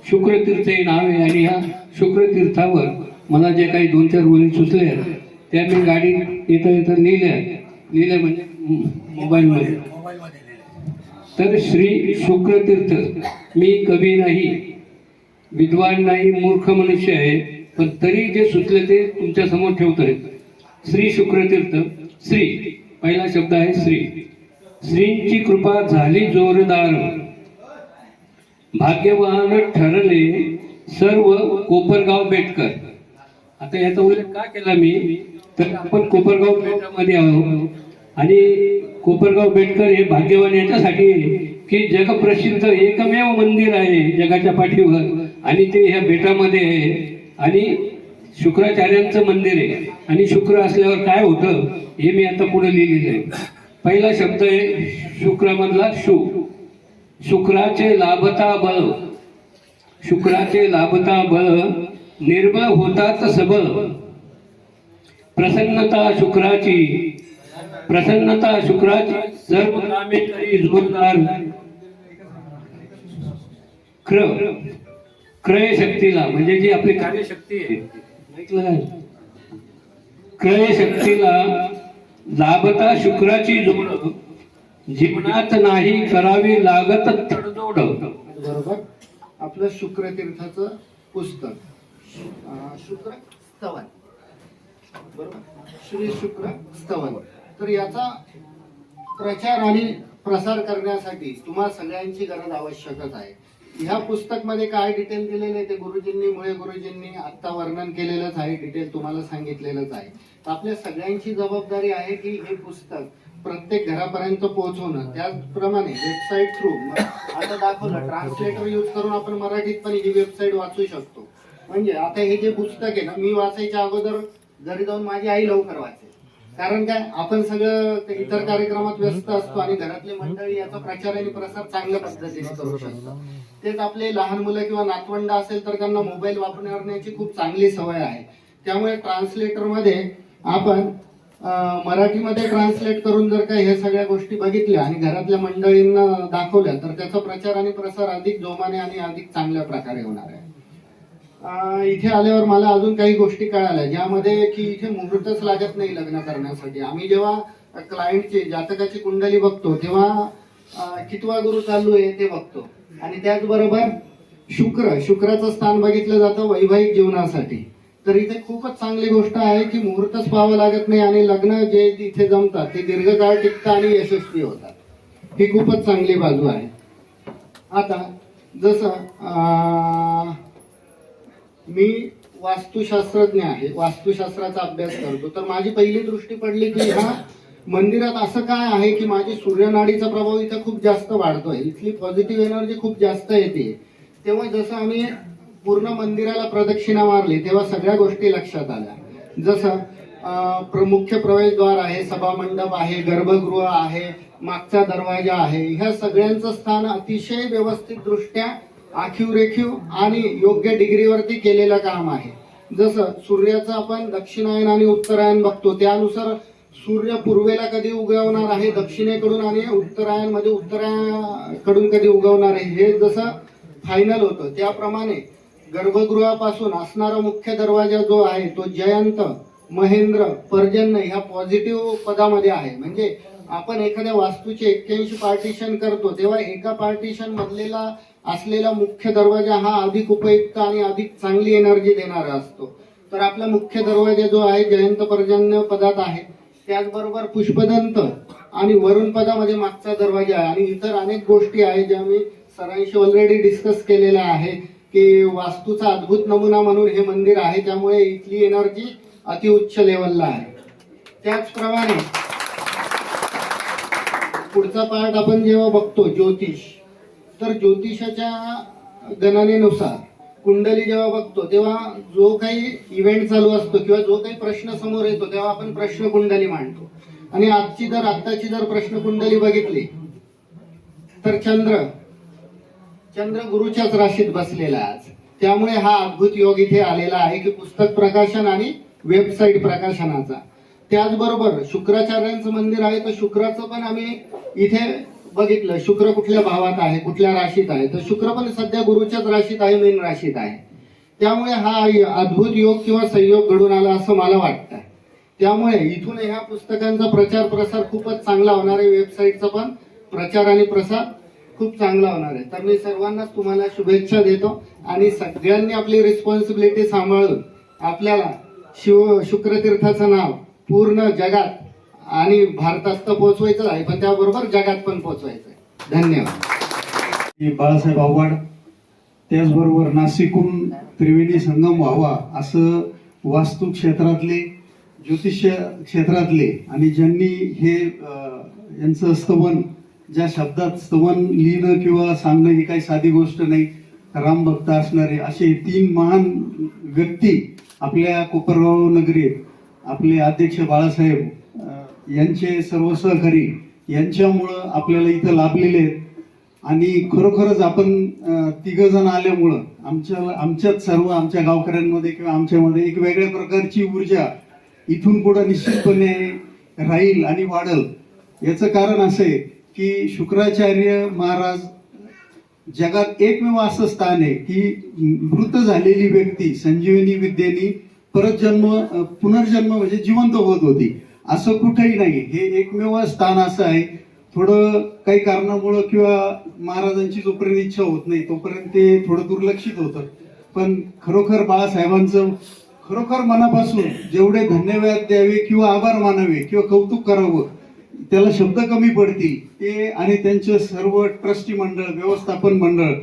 Speaker 3: शुक्रतीर्थ हे नाव आहे आणि ह्या शुक्रतीर्थावर मला जे काही 2-4 ओळी सुचल्या त्या मी गाडीत येता लिहिल्या म्हणजे मोबाईलमध्ये. तर श्री शुक्रतीर्थ, मी कवी नाही, विद्वान नाही, मूर्ख मनुष्य आहे, पण तरी जे सुचले ते तुमच्या समोर ठेवतोय. श्री शुक्रतीर्थ. श्री पहिला शब्द आहे श्री. श्रींची कृपा झाली जोरदार, भाग्यवान ठरले सर्व कोपरगाव बेटकर. आता याचा उल्लेख का केला मी, तर आपण कोपरगाव बेटामध्ये आहोत आणि कोपरगाव बेटकर हे भाग्यवान याच्यासाठी की जगप्रसिद्ध एकमेव मंदिर आहे जगाच्या पाठीवर आणि ते ह्या बेटामध्ये आहे आणि शुक्राचार्यांचं मंदिर आहे. आणि शुक्र असल्यावर काय होतं हे मी आता पुढे लिहिलेलं आहे. पहिला शब्द आहे शुक्रमधला शु. शुक्राचे लाभता बळ, शुक्राचे लाभता बळ, निर्बळ होतात सबळ. प्रसन्नता शुक्राची, प्रसन्नता शुक्राची, सर्व कामे करी जोरदार. क्रय शक्तीला म्हणजे जी आपली कार्यशक्ती आहे, क्रय शक्तीला लाभता शुक्राची जोड, जीवनात नाही करावी लागत तडजोड.
Speaker 2: बरोबर. आपलं शुक्रतीर्थाचं पुस्तक शुक्र स्तवन, बरोबर, श्री शुक्र स्तवन. तर याचा प्रचार आणि प्रसार करण्यासाठी तुम्हा सगळ्यांची गरज आवश्यकच आहे. ह्या पुस्तकमध्ये काय डिटेल दिलेले ते गुरुजींनी आत्ता वर्णन केलेलंच आहे, डिटेल तुम्हाला सांगितलेलंच आहे. तर आपल्या सगळ्यांची जबाबदारी आहे की हे पुस्तक प्रत्येक घरापर्यंत पोहोचवणं. त्याचप्रमाणे वेबसाईट थ्रू आता दाखवलं ट्रान्सलेटर यूज करून आपण मराठीत पण ही वेबसाईट वाचू शकतो. म्हणजे आता हे जे पुस्तक आहे ना, मी वाचायच्या अगोदर घरी जाऊन माझी आई लवकर वाचेल. कारण काय, आपण सगळं इतर कार्यक्रमात व्यस्त असतो आणि घरातली मंडळी याचा प्रचार आणि प्रसार चांगल्या पद्धतीने करू शकतो. तेच आपले लहान मुलं किंवा नातवंड असेल तर त्यांना मोबाईल वापरण्याची खूप चांगली सवय आहे. त्यामुळे ट्रान्सलेटरमध्ये आपण मराठीमध्ये ट्रान्सलेट करून जर का हे सगळ्या गोष्टी बघितल्या आणि घरातल्या मंडळींना दाखवल्या तर त्याचा प्रचार आणि प्रसार अधिक जोमाने आणि अधिक चांगल्या प्रकारे होणार आहे. इथे आल्यावर मला अजून काही गोष्टी कळाल्या ज्यामध्ये की इथे मुहूर्तच लागत नाही लग्न करण्यासाठी. आम्ही जेव्हा क्लायंटची जातकाची कुंडली बघतो तेव्हा कितवा गुरु चालू आहे ते बघतो आणि त्याचबरोबर शुक्राचं स्थान बघितलं जातं वैवाहिक जीवनासाठी. तर इथे खूपच चांगली गोष्ट आहे की मुहूर्तच पाहावं लागत नाही आणि लग्न जे इथे जमतात ते दीर्घकाळ टिकतात आणि यशस्वी होतात.
Speaker 6: ही खूपच चांगली बाजू आहे. आता जसं मी वास्तुशास्त्रज्ञ आहे, वास्तुशास्त्राचा अभ्यास करतो, तर माझी पहिली दृष्टी पडली की ह्या मंदिरात असं काय आहे की माझी सूर्यनाडीचा प्रभाव इथं खूप जास्त वाढतोय, इथली पॉझिटिव्ह एनर्जी खूप जास्त येते. तेव्हा जसं आम्ही पूर्ण मंदिराला प्रदक्षिणा मारली तेव्हा सगळ्या गोष्टी लक्षात आल्या. जसं मुख्य प्रवेशद्वार आहे, सभामंडप आहे, गर्भगृह आहे, मागचा दरवाजा आहे, ह्या सगळ्यांचं स्थान अतिशय व्यवस्थित दृष्ट्या आखीव रेखीव आणि योग्य डिग्रीवरती केलेलं काम आहे. जसं सूर्याचं आपण दक्षिणायन आणि उत्तरायण बघतो, त्यानुसार सूर्य पूर्वेला कधी उगवणार आहे दक्षिणेकडून आणि उत्तरायणमध्ये उत्तरायणकडून कधी उगवणार आहे हे जसं फायनल होतं, त्याप्रमाणे गर्भगृहापासून असणारा मुख्य दरवाजा जो आहे तो जयंत, महेंद्र, पर्जन्य ह्या पॉझिटिव्ह पदामध्ये आहे. म्हणजे आपण एखाद्या वास्तूचे 81 पार्टिशन करतो तेव्हा एका पार्टिशन मधलेला असलेला मुख्य दरवाजा हा अधिक उपयुक्त आणि अधिक चांगली एनर्जी देणारा असतो. तर आपला मुख्य दरवाजा जो आहे जयंत पर्जन्य पदात आहे. त्याचबरोबर पुष्पदंत आणि वरुण पदामध्ये मागचा दरवाजा आहे. आणि इतर अनेक गोष्टी आहेत ज्या मी सरांशी ऑलरेडी डिस्कस केलेल्या आहे की वास्तूचा अद्भुत नमुना म्हणून हे मंदिर आहे, त्यामुळे इथली एनर्जी अतिउच्च लेवलला आहे. त्याचप्रमाणे पुढचा पार्ट आपण जेव्हा बघतो ज्योतिष, तर ज्योतिषाच्या गणनेनुसार कुंडली जेव्हा बघतो तेव्हा जो काही इव्हेंट चालू असतो किंवा जो काही प्रश्न समोर येतो तेव्हा आपण प्रश्न कुंडली मांडतो. आणि आत्ताची जर प्रश्न कुंडली बघितली तर चंद्र गुरुच्याच राशीत बसलेला आज, त्यामुळे हा अद्भुत योग इथे आलेला आहे की पुस्तक प्रकाशन आणि वेबसाईट प्रकाशनाचा. त्याचबरोबर शुक्राचार्यांचं मंदिर आहे, तर शुक्राचं पण आम्ही इथे बघितलं शुक्र कुठल्या भावात आहे, कुठल्या राशीत आहे, तर शुक्र पण सध्या गुरुच्याच राशीत आहे, मीन राशीत आहे. त्यामुळे हा अद्भुत योग किंवा संयोग घडून आला असं मला वाटतं. त्यामुळे इथून ह्या पुस्तकांचा प्रचार प्रसार खूपच चांगला होणार आहे, वेबसाईटचा पण प्रचार आणि प्रसार खूप चांगला होणार आहे. तर मी सर्वांनाच तुम्हाला शुभेच्छा देतो आणि सगळ्यांनी आपली रिस्पॉन्सिबिलिटी सांभाळून आपल्याला शुक्रतीर्थाचं नाव पूर्ण जगात आणि भारतात तर पोहोचवायचं आहे, पण त्याबरोबर जगात पण पोहोचवायचं आहे. धन्यवाद.
Speaker 7: बाळासाहेब आव्हाड, त्याचबरोबर नाशिकहून त्रिवेणी संगम व्हावा असं वास्तू क्षेत्रातले, ज्योतिष क्षेत्रातले आणि ज्यांनी हे यांचं स्तवन, ज्या शब्दात स्तवन लिहिणं किंवा सांगणं ही काही साधी गोष्ट नाही, राम भक्त असणारे असे 3 महान व्यक्ती आपल्या कोपरगाव नगरीत आपले अध्यक्ष बाळासाहेब यांचे सर्व सहकारी यांच्यामुळं आपल्याला इथं लाभलेले आहेत. आणि खरोखरच आपण 3 जण आल्यामुळं आमच्यात सर्व आमच्या गावकऱ्यांमध्ये किंवा आमच्यामध्ये एक वेगळ्या प्रकारची ऊर्जा इथून पुढे निश्चितपणे राहील आणि वाढल. याचं कारण असं आहे की शुक्राचार्य महाराज जगात एकमेव असं स्थान आहे की मृत झालेली व्यक्ती संजीवनी विद्येनी पुनर्जन्म म्हणजे जिवंत होत होती, असं कुठेही नाही. हे एकमेव स्थान असं आहे. थोडं काही कारणामुळं किंवा महाराजांची जोपर्यंत इच्छा होत नाही तोपर्यंत ते थोडं दुर्लक्षित होतं. पण खरोखर बाळासाहेबांचं खरोखर मनापासून जेवढे धन्यवाद द्यावे किंवा आभार मानावे किंवा कौतुक करावं त्याला शब्द कमी पडतील ते. आणि त्यांचे सर्व ट्रस्टी मंडळ, व्यवस्थापन मंडळ,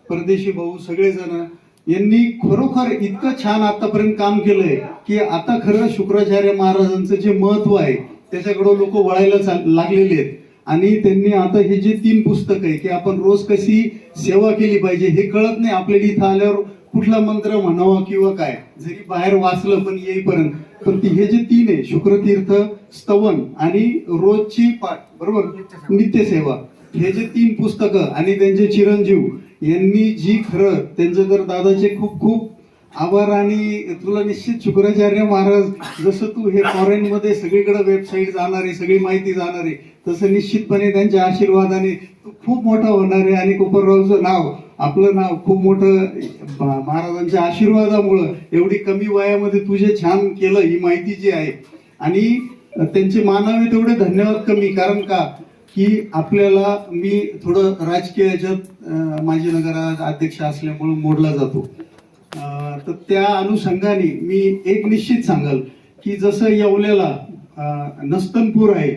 Speaker 7: परदेशी भाऊ सगळेजण यांनी खरोखर इतकं छान आतापर्यंत काम केलंय की आता खरं शुक्राचार्य महाराजांचं जे महत्व आहे त्याच्याकडे लोक वळायला लागलेले आहेत. आणि त्यांनी आता हे जे 3 पुस्तक आहे की आपण रोज कशी सेवा केली पाहिजे हे कळत नाही आपल्याला इथं आल्यावर कुठला मंत्र म्हणावा किंवा काय, जरी बाहेर वाचलं पण येईपर्यंत. पण हे जे 3 आहे शुक्रतीर्थ, स्तवन आणि रोजची पाठ, बरोबर, नित्यसेवा, हे जे 3 पुस्तकं आणि त्यांचे चिरंजीव यांनी जी खरं त्यांचं तर दादाचे खूप खूप आभार. आणि तुला निश्चित शुक्राचार्य महाराज जसं तू हे फॉरेन मध्ये सगळीकडे वेबसाईट जाणार आहे, सगळी माहिती जाणार आहे, तसं निश्चितपणे त्यांच्या आशीर्वादाने तू खूप मोठा होणार आहे. आणि कोपरगावचं नाव, आपलं नाव खूप मोठं महाराजांच्या आशीर्वादामुळं एवढी कमी वयामध्ये तुझे छान केलं ही माहिती जी आहे. आणि त्यांचे मानावे तेवढे धन्यवाद कमी. कारण का की आपल्याला मी थोडं राजकीय याच्यात माझी नगर अध्यक्ष असल्यामुळं मोडला जातो. तर त्या अनुषंगाने मी एक निश्चित सांगाल की जसं येवल्याला नस्तनपूर आहे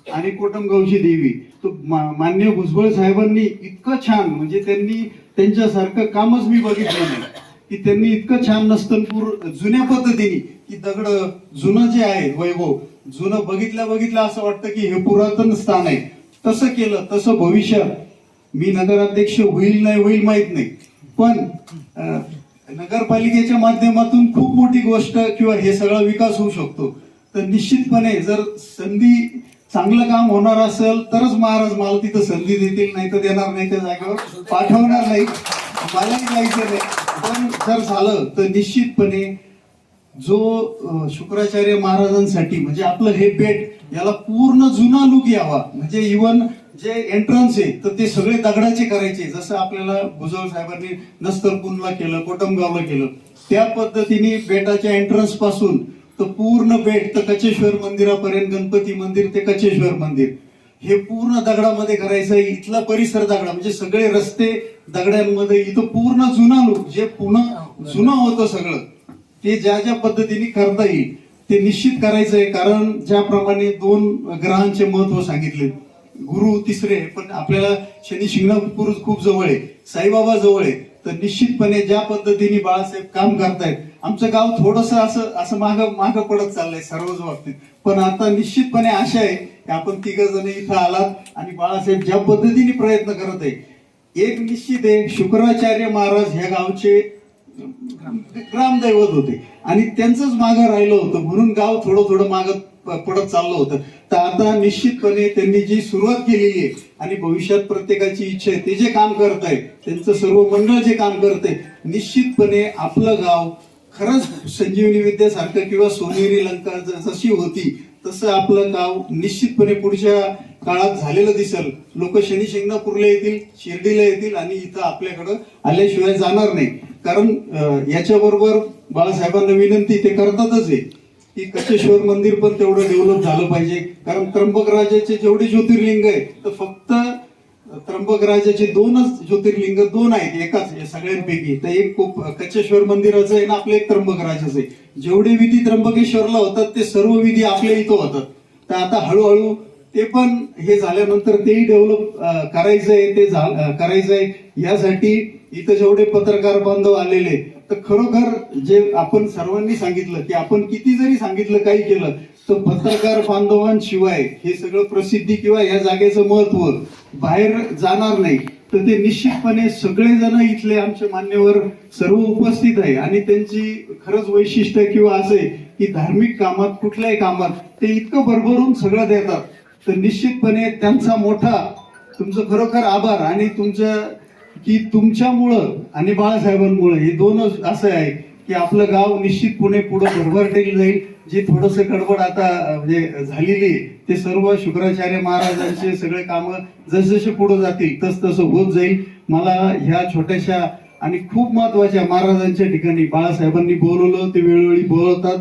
Speaker 7: आणि कोटमगावची देवी. तो मान्य भुजबळ साहेबांनी इतकं छान, म्हणजे त्यांनी त्यांच्यासारखं कामच मी बघितलं नाही, की त्यांनी इतकं छान नस्तनपूर जुन्या पद्धतीने, की दगड जुनं जे आहे वैभव जुनं बघितलं असं वाटतं की हे पुरातन स्थान आहे, तसं केलं. तसं भविष्यात मी नगराध्यक्ष होईल नाही होईल माहित नाही, पण नगरपालिकेच्या माध्यमातून खूप मोठी गोष्ट किंवा हे सगळा विकास होऊ शकतो. तर निश्चितपणे जर संधी, चांगलं काम होणार असेल तरच महाराज मला तिथं संधी देतील, नाही तर देणार नाही, त्या जागेवर पाठवणार नाही, मलाही जायचं नाही. पण जर झालं तर निश्चितपणे जो शुक्राचार्य महाराजांसाठी म्हणजे आपलं हे बेट याला पूर्ण जुना लुक यावा, म्हणजे इव्हन जे एंट्रन्स आहे तर ते सगळे दगडाचे करायचे, जसं आपल्याला भुजबळ साहेबांनी नस्तरपूरला केलं, कोटमगावला केलं, त्या पद्धतीने बेटाच्या एंट्रन्स पासून तर पूर्ण बेट तर कचेश्वर मंदिरापर्यंत, गणपती मंदिर ते कचेश्वर मंदिर हे पूर्ण दगडामध्ये करायचं. इथला परिसर दगडा, म्हणजे सगळे रस्ते दगडांमध्ये, इथं पूर्ण जुना लुक, जे पुन्हा जुनं होतं सगळं ते ज्या ज्या पद्धतीने करता येईल ते निश्चित करायचं आहे. कारण ज्याप्रमाणे 2 ग्रहांचे महत्व सांगितले, गुरु तिसरे, पण आपल्याला शनी शिंगणापूर खूप जवळ आहे, साईबाबा जवळ आहे, तर निश्चितपणे ज्या पद्धतीने बाळासाहेब काम करतायत, आमचं गाव थोडस असं माग पडत चाललंय सर्वच बाबतीत, पण आता निश्चितपणे आशा आहे की आपण 3 जण इथं आलात आणि बाळासाहेब ज्या पद्धतीने प्रयत्न करत आहे, एक निश्चित आहे, शुक्राचार्य महाराज ह्या गावचे ग्रामदैवत होते आणि त्यांचंच मागं राहिलं होतं, म्हणून गाव थोडं मागं पडत चाललं होतं. तर आता निश्चितपणे त्यांनी जी सुरुवात केलेली आहे आणि भविष्यात प्रत्येकाची इच्छा आहे, ते जे काम करत आहे, त्यांचं सर्व मंडळ जे काम करत आहे, निश्चितपणे आपलं गाव खरंच संजीवनी विद्यासारखं किंवा सोनेरी लंका जशी होती तसं आपलं गाव निश्चितपणे पुढच्या काळात झालेलं दिसेल. लोक शनी शिंगणापूरला येतील, शिर्डीला येतील आणि इथं आपल्याकडं आल्याशिवाय जाणार नाही. कारण याच्याबरोबर बाळासाहेबांना विनंती ते करतातच आहे की कचेश्वर मंदिर पण तेवढं डेव्हलप झालं पाहिजे. कारण त्र्यंबकराजाचे जेवढे ज्योतिर्लिंग आहे तर फक्त त्र्यंबकराजाचे 2च ज्योतिर्लिंग 2 आहेत एकाच सगळ्यांपैकी, तर एक कचेश्वर मंदिराचं आहे ना आपलं, एक त्र्यंबकराजाचं आहे. जेवढे विधी त्र्यंबकेश्वरला होतात ते सर्व विधी आपल्या इथं होतात. तर आता हळूहळू ते पण हे झाल्यानंतर तेही डेव्हलप करायचंय, ते करायचंय. यासाठी इथं जेवढे पत्रकार बांधव आलेले, तर खरोखर जे आपण सर्वांनी सांगितलं की आपण किती जरी सांगितलं काही केलं तर पत्रकार बांधवांशिवाय हे सगळं प्रसिद्धी किंवा या जागेचं महत्व बाहेर जाणार नाही. तर ते निश्चितपणे सगळेजण इथले आमचे मान्यवर सर्व उपस्थित आहे आणि त्यांची खरंच वैशिष्ट्य किंवा असं आहे की धार्मिक कामात कुठल्याही कामात ते इतकं भरभरून सगळं देतात. तर निश्चितपणे त्यांचा मोठा तुमचं खरोखर आभार आणि तुमच्यामुळं आणि बाळासाहेबांमुळे हे 2च असं आहे की आपलं गाव निश्चित पुढे भरभरटेल जाईल. जे थोडस गडबड आता म्हणजे झालेली ते सर्व शुक्राचार्य महाराजांचे सगळे कामं जसजसे पुढे जातील तसं होत जाईल. मला ह्या छोट्याशा आणि खूप महत्वाच्या महाराजांच्या ठिकाणी बाळासाहेबांनी बोलवलं, ते वेळोवेळी बोलवतात,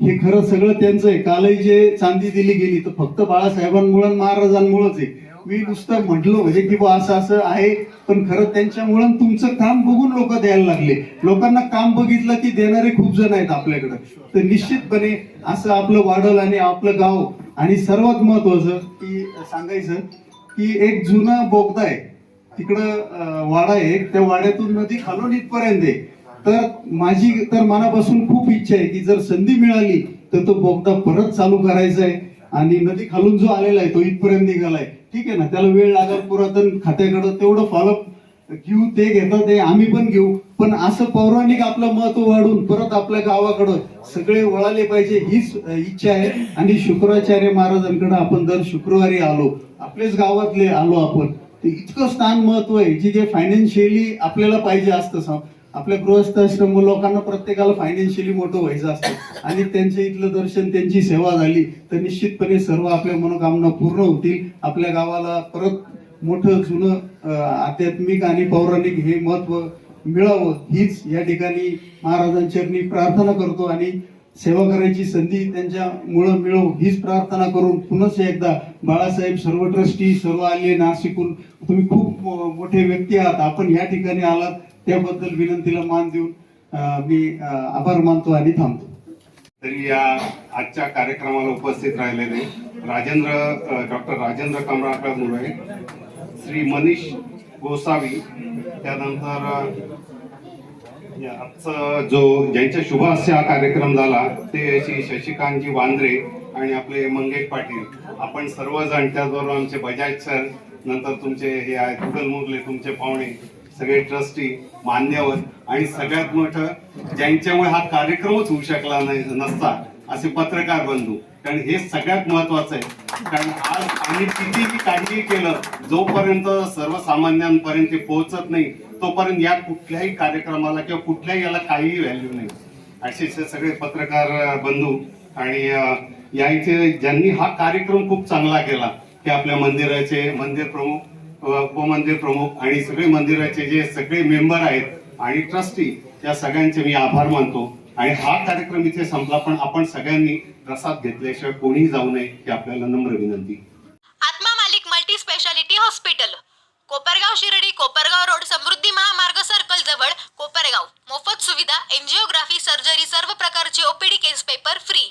Speaker 7: हे खरं सगळं त्यांचं आहे. कालही जे चांदी दिली गेली तर फक्त बाळासाहेबांमुळे महाराजांमुळेच आहे. मी नुसतं म्हटलो म्हणजे की असं आहे, पण खरं त्यांच्यामुळे तुमचं काम बघून लोक द्यायला लागले. लोकांना काम बघितलं की देणारे खूप जण आहेत आपल्याकडे. तर निश्चितपणे असं आपलं वाढल आणि आपलं गाव. आणि सर्वात महत्वाचं की सांगायचं की एक जुना बोगदा आहे तिकडं, वाडा आहे, त्या वाड्यातून नदी खालून इथपर्यंत आहे. तर माझी तर मनापासून खूप इच्छा आहे की जर संधी मिळाली तर तो बोगदा परत चालू करायचा आहे आणि नदी खालून जो आलेला आहे तो इथपर्यंत निघालाय. ठीक आहे ना, त्याला वेळ लागेल, पुरातन खात्याकडे तेवढं फॉलोअप घेऊ, ते घेतात ते आम्ही पण घेऊ, पण असं पौराणिक आपलं महत्व वाढून परत आपल्या गावाकडं सगळे वळाले पाहिजे हीच इच्छा आहे. आणि शुक्राचार्य महाराजांकडे आपण दर शुक्रवारी आलो, आपल्याच गावातले आलो आपण, ते इतकं स्थान महत्व आहे जी जे फायनान्शियली आपल्याला पाहिजे असतं. आपल्या गृहस्थाश्रम लोकांना प्रत्येकाला फायनान्शियली मोठं व्हायचं असतं आणि त्यांच्या इथलं दर्शन, त्यांची सेवा झाली तर निश्चितपणे सर्व आपल्या मनोकामना पूर्ण होतील. आपल्या गावाला परत मोठं जुनं आध्यात्मिक आणि पौराणिक हे महत्व मिळावं हीच या ठिकाणी महाराजांचरणी प्रार्थना करतो आणि सेवा करायची संधी त्यांच्यामुळं मिळो हीच प्रार्थना करून पुन्हा एकदा बाळासाहेब, सर्व ट्रस्टी, सर्व आले नाशिकून, तुम्ही खूप मोठे व्यक्ती आहात, आपण या ठिकाणी आलात त्याबद्दल विनंतीला मान देऊन मी आभार मानतो आणि थांबतो.
Speaker 8: तरी या आजच्या कार्यक्रमाला उपस्थित राहिलेले डॉक्टर राजेंद्र कमळाकर मुळे, श्री मनीष गोसावी, त्यानंतर आजचा ज्यांच्या शुभ हस्ते हा कार्यक्रम झाला ते श्री शशिकांतजी वांद्रे आणि आपले मंगेश पाटील, आपण सर्वजण, त्याचबरोबर आमचे बजाज सर, नंतर तुमचे हे आहेत कुडल मुरले, तुमचे पाहुणे, सगळे ट्रस्टी, मान्यवर आणि सगळ्यात मोठं ज्यांच्यामुळे हा कार्यक्रमच होऊ शकला नसता असे पत्रकार बंधू, कारण हे सगळ्यात महत्वाचं आहे. कारण आज आम्ही कितीही काळजी केलं, जोपर्यंत सर्वसामान्यांपर्यंत ते पोहोचत नाही तोपर्यंत या कुठल्याही कार्यक्रमाला किंवा कुठल्याही याला काहीही व्हॅल्यू नाही. असे सगळे पत्रकार बंधू आणि या इथे ज्यांनी हा कार्यक्रम खूप चांगला केला की आपल्या मंदिराचे मंदिर प्रमुख, उपमंदिर प्रमुख आणि सगळे मंदिराचे जे सगळे मेंबर आहेत आणि ट्रस्टी, त्या सगळ्यांचे मी आभार मानतो. आणि हा कार्यक्रम इथे संपला, पण आपण सगळ्यांनी प्रसाद घेतल्याशिवाय कोणीही जाऊ नये ही आपल्याला नम्र विनंती.
Speaker 1: Atma Malik multi speciality hospital, Kopargaon Shirdi, Kopargaon road, Samruddhi Mahamarg circle जवळ, कोपरगाव. मोफत सुविधा, एंजिओग्राफी, सर्जरी, सर्व प्रकारचे ओपीडी, केस पेपर फ्री.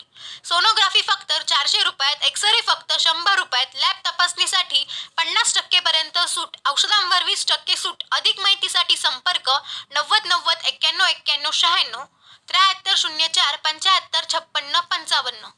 Speaker 1: सोनोग्राफी फक्त 400 रुपयात, एक्सरे फक्त 100 रुपयात, लॅब तपासणीसाठी 50% पर्यंत सूट, औषधांवर 20% सूट. अधिक माहितीसाठी संपर्क 90 90 91 91 96 73 04 75 56 55.